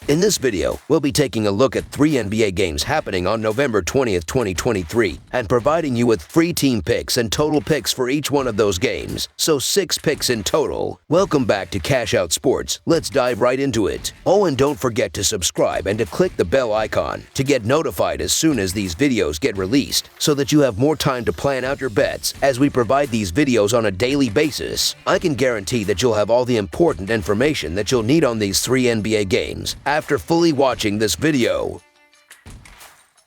In this video, we'll be taking a look at 3 NBA games happening on November 20th, 2023, and providing you with free team picks and total picks for each one of those games, so 6 picks in total. Welcome back to Cash Out Sports. Let's dive right into it. Oh, and don't forget to subscribe and to click the bell icon to get notified as soon as these videos get released, so that you have more time to plan out your bets as we provide these videos on a daily basis. I can guarantee that you'll have all the important information that you'll need on these 3 NBA games after fully watching this video.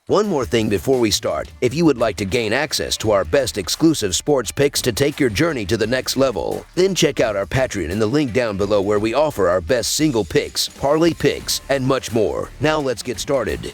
One more thing before we start. If you would like to gain access to our best exclusive sports picks to take your journey to the next level, then check out our Patreon in the link down below, where we offer our best single picks, parlay picks, and much more. Now let's get started.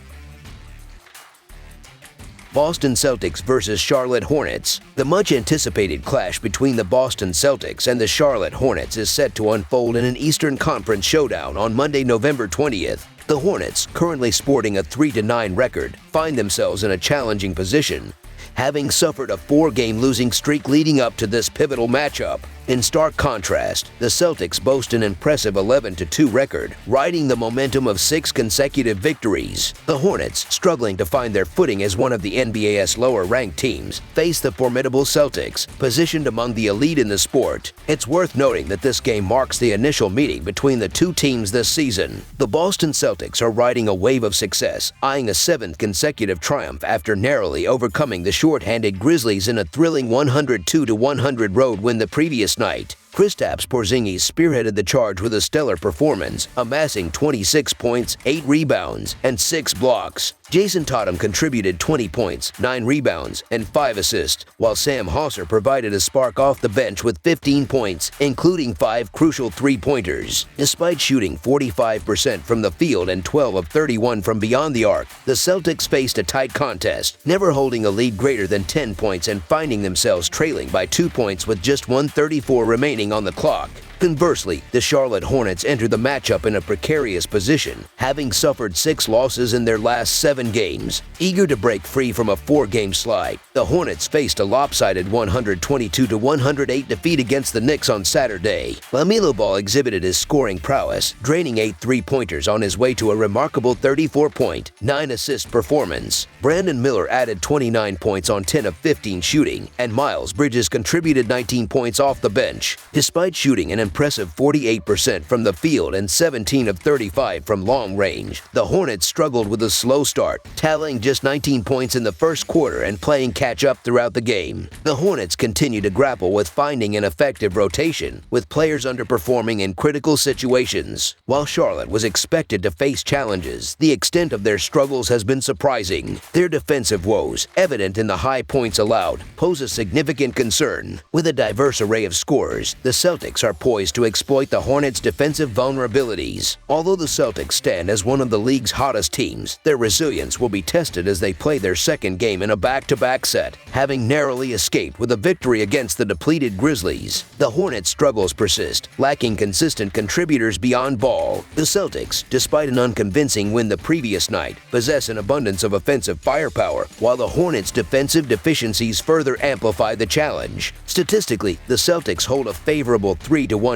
Boston Celtics versus Charlotte Hornets. The much-anticipated clash between the Boston Celtics and the Charlotte Hornets is set to unfold in an Eastern Conference showdown on Monday, November 20th. The Hornets, currently sporting a 3-9 record, find themselves in a challenging position, having suffered a 4-game losing streak leading up to this pivotal matchup. In stark contrast, the Celtics boast an impressive 11-2 record, riding the momentum of 6 consecutive victories. The Hornets, struggling to find their footing as one of the NBA's lower-ranked teams, face the formidable Celtics, positioned among the elite in the sport. It's worth noting that this game marks the initial meeting between the two teams this season. The Boston Celtics are riding a wave of success, eyeing a 7th consecutive triumph after narrowly overcoming the short-handed Grizzlies in a thrilling 102-100 road win the previous night. Kristaps Porzingis spearheaded the charge with a stellar performance, amassing 26 points, 8 rebounds, and 6 blocks. Jason Tatum contributed 20 points, 9 rebounds, and 5 assists, while Sam Hauser provided a spark off the bench with 15 points, including 5 crucial three-pointers. Despite shooting 45% from the field and 12 of 31 from beyond the arc, the Celtics faced a tight contest, never holding a lead greater than 10 points and finding themselves trailing by 2 points with just 1:34 remaining on the clock. Conversely, the Charlotte Hornets entered the matchup in a precarious position, having suffered 6 losses in their last 7 games. Eager to break free from a 4-game slide, the Hornets faced a lopsided 122-108 defeat against the Knicks on Saturday. LaMelo Ball exhibited his scoring prowess, draining 8 three-pointers on his way to a remarkable 34-point, 9-assist performance. Brandon Miller added 29 points on 10 of 15 shooting, and Miles Bridges contributed 19 points off the bench. Despite shooting an impressive 48% from the field and 17 of 35 from long range, the Hornets struggled with a slow start, tallying just 19 points in the first quarter and playing catch-up throughout the game. The Hornets continue to grapple with finding an effective rotation, with players underperforming in critical situations. While Charlotte was expected to face challenges, the extent of their struggles has been surprising. Their defensive woes, evident in the high points allowed, pose a significant concern. With a diverse array of scorers, the Celtics are poised to exploit the Hornets' defensive vulnerabilities. Although the Celtics stand as one of the league's hottest teams, their resilience will be tested as they play their second game in a back-to-back set, having narrowly escaped with a victory against the depleted Grizzlies. The Hornets' struggles persist, lacking consistent contributors beyond Ball. The Celtics, despite an unconvincing win the previous night, possess an abundance of offensive firepower, while the Hornets' defensive deficiencies further amplify the challenge. Statistically, the Celtics hold a favorable 3-1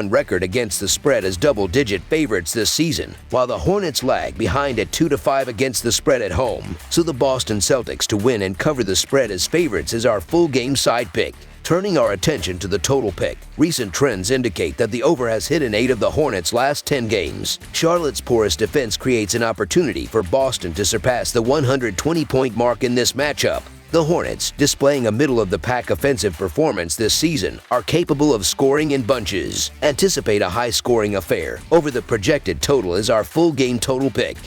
record against the spread as double-digit favorites this season, while the Hornets lag behind at 2-5 against the spread at home. So the Boston Celtics to win and cover the spread as favorites is our full-game side pick. Turning our attention to the total pick, recent trends indicate that the over has hit in 8 of the Hornets' last 10 games. Charlotte's porous defense creates an opportunity for Boston to surpass the 120-point mark in this matchup. The Hornets, displaying a middle-of-the-pack offensive performance this season, are capable of scoring in bunches. Anticipate a high-scoring affair. Over the projected total is our full-game total pick.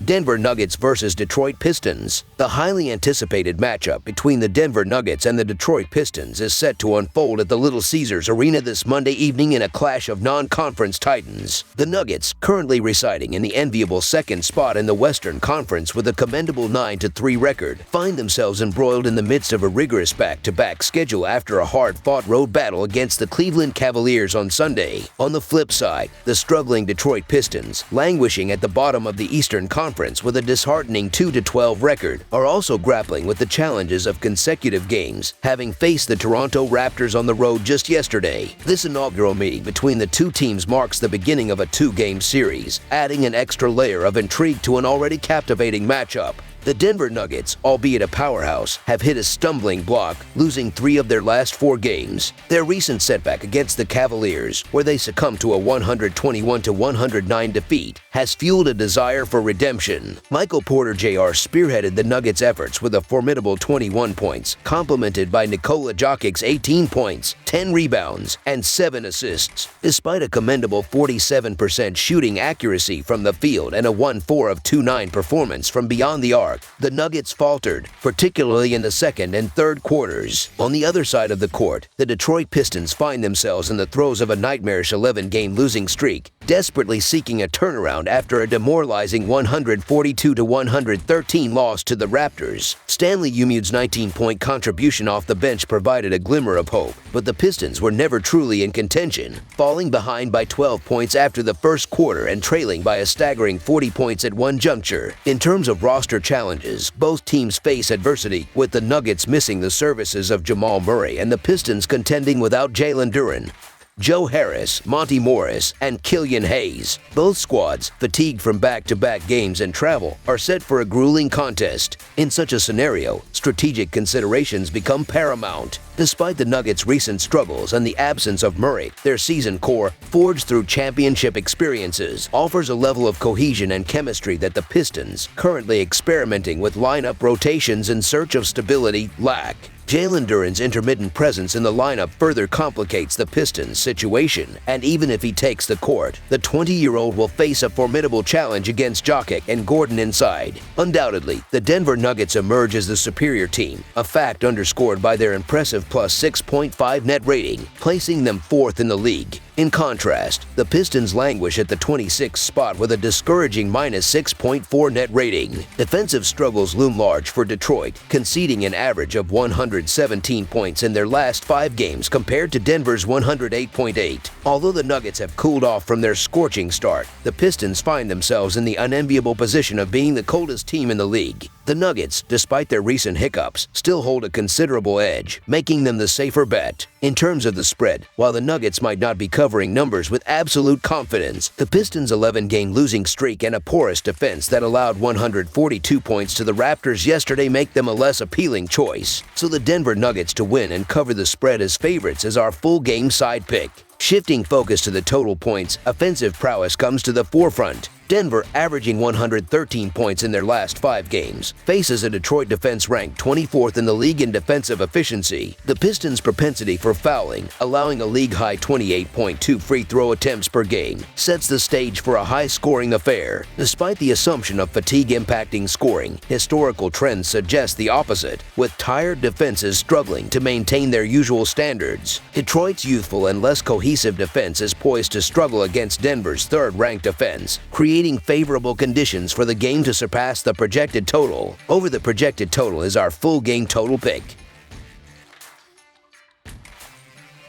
Denver Nuggets versus Detroit Pistons. The highly anticipated matchup between the Denver Nuggets and the Detroit Pistons is set to unfold at the Little Caesars Arena this Monday evening in a clash of non-conference titans. The Nuggets, currently residing in the enviable second spot in the Western Conference with a commendable 9-3 record, find themselves embroiled in the midst of a rigorous back-to-back schedule after a hard-fought road battle against the Cleveland Cavaliers on Sunday. On the flip side, the struggling Detroit Pistons, languishing at the bottom of the Eastern Conference, conference with a disheartening 2-12 record, are also grappling with the challenges of consecutive games, having faced the Toronto Raptors on the road just yesterday. This inaugural meeting between the two teams marks the beginning of a two-game series, adding an extra layer of intrigue to an already captivating matchup. The Denver Nuggets, albeit a powerhouse, have hit a stumbling block, losing 3 of their last 4 games. Their recent setback against the Cavaliers, where they succumbed to a 121-109 defeat, has fueled a desire for redemption. Michael Porter Jr. spearheaded the Nuggets' efforts with a formidable 21 points, complemented by Nikola Jokic's 18 points, 10 rebounds, and 7 assists. Despite a commendable 47% shooting accuracy from the field and a 1-4 of 2-9 performance from beyond the arc, the Nuggets faltered, particularly in the second and third quarters. On the other side of the court, the Detroit Pistons find themselves in the throes of a nightmarish 11-game losing streak, desperately seeking a turnaround after a demoralizing 142-113 loss to the Raptors. Stanley Umude's 19-point contribution off the bench provided a glimmer of hope, but the Pistons were never truly in contention, falling behind by 12 points after the first quarter and trailing by a staggering 40 points at one juncture. In terms of roster challenges, both teams face adversity, with the Nuggets missing the services of Jamal Murray and the Pistons contending without Jalen Duren, Joe Harris, Monty Morris, and Killian Hayes. Both squads, fatigued from back-to-back games and travel, are set for a grueling contest. In such a scenario, strategic considerations become paramount. Despite the Nuggets' recent struggles and the absence of Murray, their season core, forged through championship experiences, offers a level of cohesion and chemistry that the Pistons, currently experimenting with lineup rotations in search of stability, lack. Jalen Duren's intermittent presence in the lineup further complicates the Pistons' situation, and even if he takes the court, the 20-year-old will face a formidable challenge against Jokic and Gordon inside. Undoubtedly, the Denver Nuggets emerge as the superior team, a fact underscored by their impressive plus 6.5 net rating, placing them 4th in the league. In contrast, the Pistons languish at the 26th spot with a discouraging minus 6.4 net rating. Defensive struggles loom large for Detroit, conceding an average of 117 points in their last 5 games compared to Denver's 108.8. Although the Nuggets have cooled off from their scorching start, the Pistons find themselves in the unenviable position of being the coldest team in the league. The Nuggets, despite their recent hiccups, still hold a considerable edge, making them the safer bet. In terms of the spread, while the Nuggets might not be covering numbers with absolute confidence, the Pistons' 11-game losing streak and a porous defense that allowed 142 points to the Raptors yesterday make them a less appealing choice. So the Denver Nuggets to win and cover the spread as favorites is our full-game side pick. Shifting focus to the total points, offensive prowess comes to the forefront. Denver, averaging 113 points in their last 5 games, faces a Detroit defense ranked 24th in the league in defensive efficiency. The Pistons' propensity for fouling, allowing a league-high 28.2 free throw attempts per game, sets the stage for a high-scoring affair. Despite the assumption of fatigue impacting scoring, historical trends suggest the opposite, with tired defenses struggling to maintain their usual standards. Detroit's youthful and less cohesive defense is poised to struggle against Denver's third-ranked defense, creating favorable conditions for the game to surpass the projected total. Over the projected total is our full game total pick.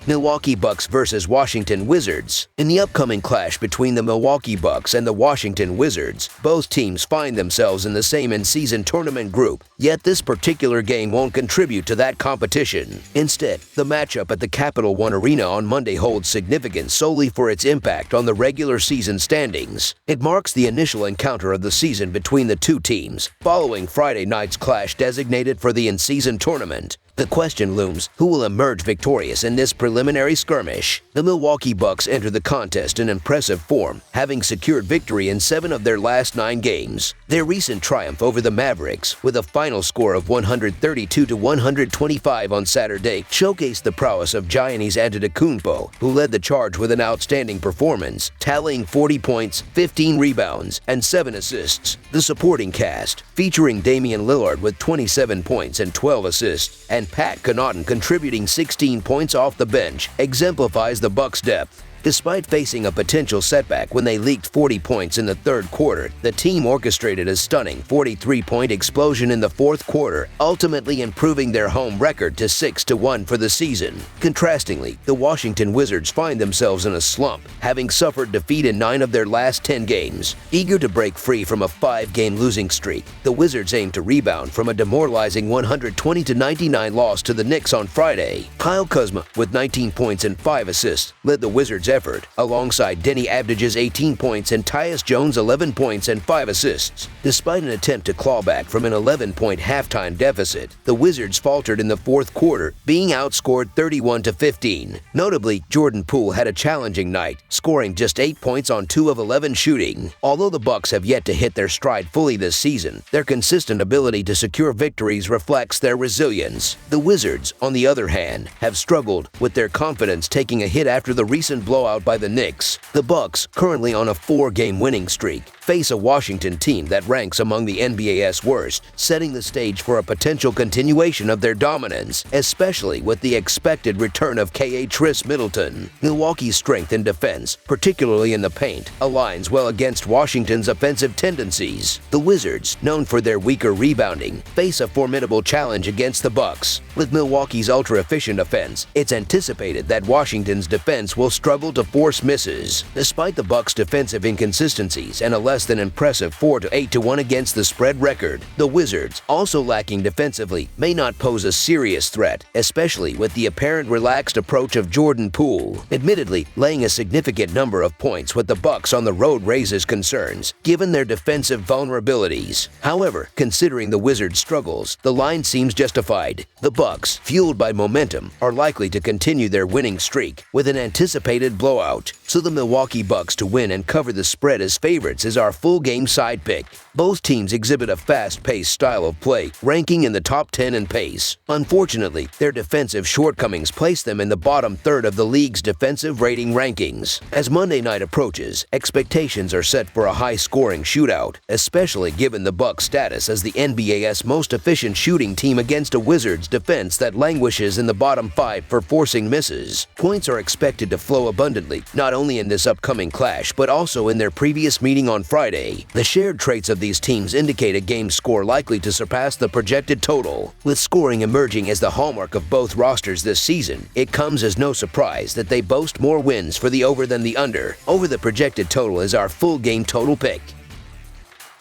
Milwaukee Bucks versus Washington Wizards. In the upcoming clash between the Milwaukee Bucks and the Washington Wizards, both teams find themselves in the same in-season tournament group, yet this particular game won't contribute to that competition. Instead, the matchup at the Capital One Arena on Monday holds significance solely for its impact on the regular season standings. It marks the initial encounter of the season between the two teams, following Friday night's clash designated for the in-season tournament. The question looms, who will emerge victorious in this preliminary skirmish? The Milwaukee Bucks enter the contest in impressive form, having secured victory in 7 of their last 9 games. Their recent triumph over the Mavericks, with a final score of 132-125 on Saturday, showcased the prowess of Giannis Antetokounmpo, who led the charge with an outstanding performance, tallying 40 points, 15 rebounds, and 7 assists. The supporting cast, featuring Damian Lillard with 27 points and 12 assists, and Pat Connaughton contributing 16 points off the bench, exemplifies the Bucks' depth. Despite facing a potential setback when they leaked 40 points in the third quarter, the team orchestrated a stunning 43-point explosion in the fourth quarter, ultimately improving their home record to 6-1 for the season. Contrastingly, the Washington Wizards find themselves in a slump, having suffered defeat in 9 of their last 10 games. Eager to break free from a 5-game losing streak, the Wizards aim to rebound from a demoralizing 120-99 loss to the Knicks on Friday. Kyle Kuzma, with 19 points and 5 assists, led the Wizards' effort, alongside Denny Avdija's 18 points and Tyus Jones' 11 points and 5 assists. Despite an attempt to claw back from an 11-point halftime deficit, the Wizards faltered in the fourth quarter, being outscored 31-15. Notably, Jordan Poole had a challenging night, scoring just 8 points on 2 of 11 shooting. Although the Bucks have yet to hit their stride fully this season, their consistent ability to secure victories reflects their resilience. The Wizards, on the other hand, have struggled, with their confidence taking a hit after the recent blowout by the Knicks. The Bucks, currently on a 4-game winning streak, face a Washington team that ranks among the NBA's worst, setting the stage for a potential continuation of their dominance, especially with the expected return of K.A. Tris Middleton. Milwaukee's strength in defense, particularly in the paint, aligns well against Washington's offensive tendencies. The Wizards, known for their weaker rebounding, face a formidable challenge against the Bucks. With Milwaukee's ultra-efficient offense, it's anticipated that Washington's defense will struggle to force misses. Despite the Bucks' defensive inconsistencies and a less than impressive 4-8-1 against the spread record, the Wizards, also lacking defensively, may not pose a serious threat, especially with the apparent relaxed approach of Jordan Poole. Admittedly, laying a significant number of points with the Bucks on the road raises concerns, given their defensive vulnerabilities. However, considering the Wizards' struggles, the line seems justified. The Bucks, fueled by momentum, are likely to continue their winning streak with an anticipated blowout, so the Milwaukee Bucks to win and cover the spread as favorites is our full-game side pick. Both teams exhibit a fast-paced style of play, ranking in the top 10 in pace. Unfortunately, their defensive shortcomings place them in the bottom third of the league's defensive rating rankings. As Monday night approaches, expectations are set for a high-scoring shootout, especially given the Bucks' status as the NBA's most efficient shooting team against a Wizards defense that languishes in the bottom 5 for forcing misses. Points are expected to flow abundantly, not only in this upcoming clash, but also in their previous meeting on Friday. The shared traits of these teams indicate a game score likely to surpass the projected total. With scoring emerging as the hallmark of both rosters this season, it comes as no surprise that they boast more wins for the over than the under. Over the projected total is our full game total pick.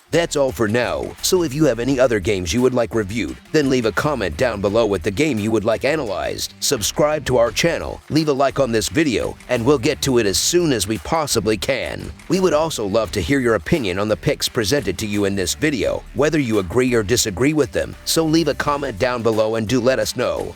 That's all for now, so if you have any other games you would like reviewed, then leave a comment down below with the game you would like analyzed. Subscribe to our channel, leave a like on this video, and we'll get to it as soon as we possibly can. We would also love to hear your opinion on the picks presented to you in this video, whether you agree or disagree with them, so leave a comment down below and do let us know.